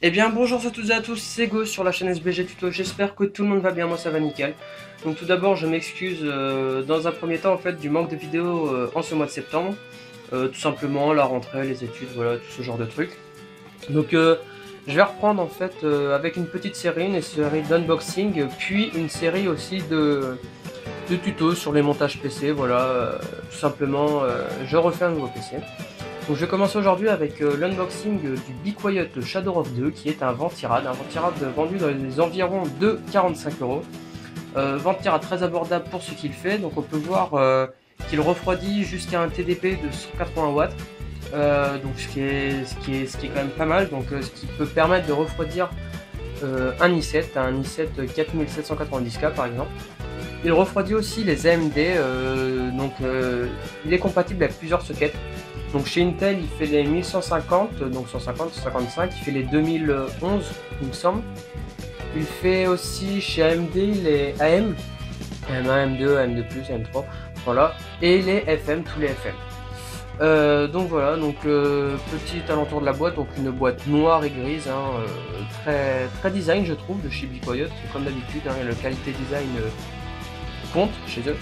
Eh bien bonjour à toutes et à tous, c'est Go sur la chaîne SBG Tuto, j'espère que tout le monde va bien, moi ça va nickel. Donc tout d'abord je m'excuse dans un premier temps en fait du manque de vidéos en ce mois de septembre. Tout simplement la rentrée, les études, voilà tout ce genre de trucs. Donc je vais reprendre en fait avec une petite série, une série d'unboxing, puis une série aussi de tutos sur les montages PC, voilà, tout simplement je refais un nouveau PC. Donc je vais commencer aujourd'hui avec l'unboxing du Be Quiet Shadow of 2 qui est un Ventirad vendu dans les environs de 45 €. Ventirad très abordable pour ce qu'il fait, donc on peut voir qu'il refroidit jusqu'à un TDP de 180 watts, donc ce qui est quand même pas mal, donc ce qui peut permettre de refroidir un i7 4790K par exemple. Il refroidit aussi les AMD, il est compatible avec plusieurs sockets. Donc chez Intel, il fait les 1150, donc 150, 155, il fait les 2011, il me semble. Il fait aussi chez AMD les AM, AM1, AM2, AM2+, AM3, voilà, et les FM, tous les FM. Donc voilà, petit alentour de la boîte, donc une boîte noire et grise, très design je trouve, de chez Be Quiet, comme d'habitude, la qualité design compte chez eux.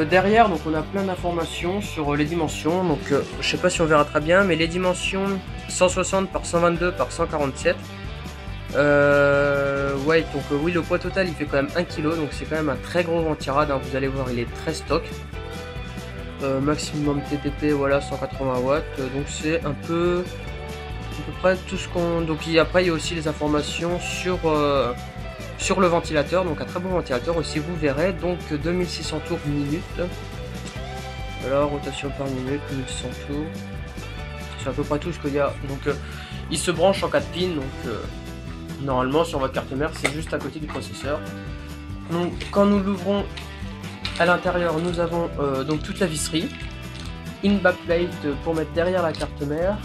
Derrière, donc on a plein d'informations sur les dimensions, donc je sais pas si on verra très bien, mais les dimensions 160 par 122 par 147. Ouais, donc oui, le poids total il fait quand même 1 kg, donc c'est quand même un très gros Ventirad, vous allez voir, il est très stock. Maximum TDP, voilà, 180 watts, donc c'est à peu près tout ce qu'on... Donc après il y a aussi les informations sur le ventilateur, donc un très bon ventilateur aussi, vous verrez, donc 2600 tours minute. Voilà, rotation par minute, 1600 tours. C'est à peu près tout ce qu'il y a. Donc il se branche en 4 pins, donc normalement sur votre carte mère c'est juste à côté du processeur. Donc quand nous l'ouvrons, à l'intérieur nous avons donc toute la visserie, une backplate pour mettre derrière la carte mère,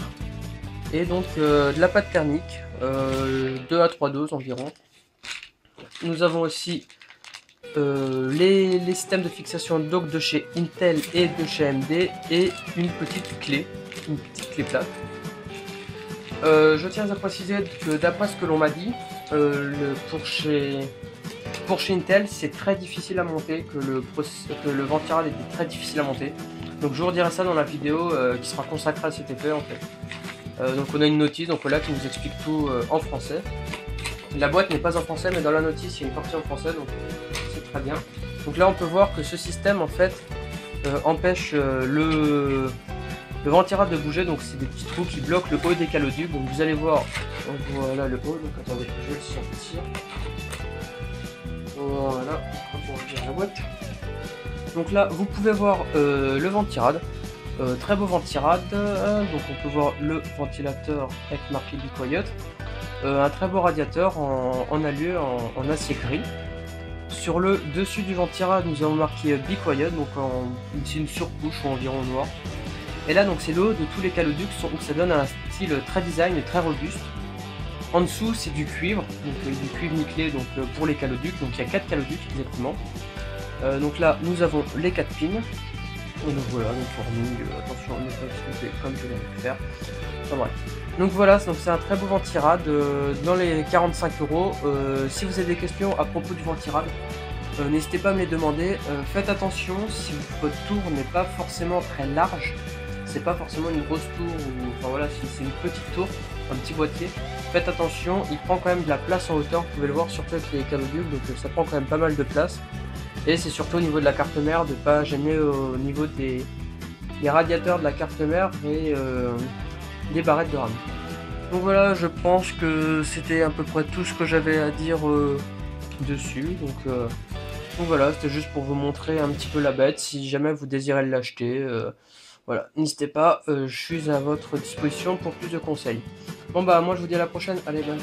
et donc de la pâte thermique, 2 à 3 doses environ. Nous avons aussi les systèmes de fixation dock de chez Intel et de chez AMD, et une petite clé plate. Je tiens à préciser que d'après ce que l'on m'a dit, pour chez Intel c'est très difficile à monter, que le Ventirad était très difficile à monter. Donc je vous redirai ça dans la vidéo qui sera consacrée à cet effet en fait. Donc on a une notice donc là qui nous explique tout en français. La boîte n'est pas en français, mais dans la notice il y a une partie en français, donc c'est très bien. Donc là on peut voir que ce système en fait empêche le Ventirad de bouger, donc c'est des petits trous qui bloquent le haut des caloducs. Donc vous allez voir, voilà le haut, donc attendez, je vais le sortir. Voilà, pour ouvrir la boîte. Donc là vous pouvez voir le Ventirad. Très beau Ventirad, donc on peut voir le ventilateur avec marqué Be Quiet. Un très beau radiateur en alu, en acier gris. Sur le dessus du Ventirad, nous avons marqué Be Quiet, donc c'est une surcouche ou environ noir. Et là, donc c'est le haut de tous les caloducs, donc ça donne un style très design, très robuste. En dessous, c'est du cuivre, donc du cuivre nickelé donc, pour les caloducs, donc il y a 4 caloducs exactement. Donc là, nous avons les 4 pins. Et donc voilà, donc warning, attention à ne pas se tromper comme je viens de le faire. Enfin bref. Donc voilà, donc c'est un très beau Ventirad dans les 45 €. Si vous avez des questions à propos du Ventirad, n'hésitez pas à me les demander. Faites attention, si votre tour n'est pas forcément très large, c'est pas forcément une grosse tour, ou enfin voilà, si c'est une petite tour, un petit boîtier, faites attention, il prend quand même de la place en hauteur, vous pouvez le voir surtout avec les caloducs, donc ça prend quand même pas mal de place. Et c'est surtout au niveau de la carte mère de pas gêner au niveau des radiateurs de la carte mère et des barrettes de RAM. Donc voilà, je pense que c'était à peu près tout ce que j'avais à dire dessus. Donc voilà, c'était juste pour vous montrer un petit peu la bête. Si jamais vous désirez l'acheter, voilà, n'hésitez pas, je suis à votre disposition pour plus de conseils. Bon bah moi je vous dis à la prochaine, allez, bonne.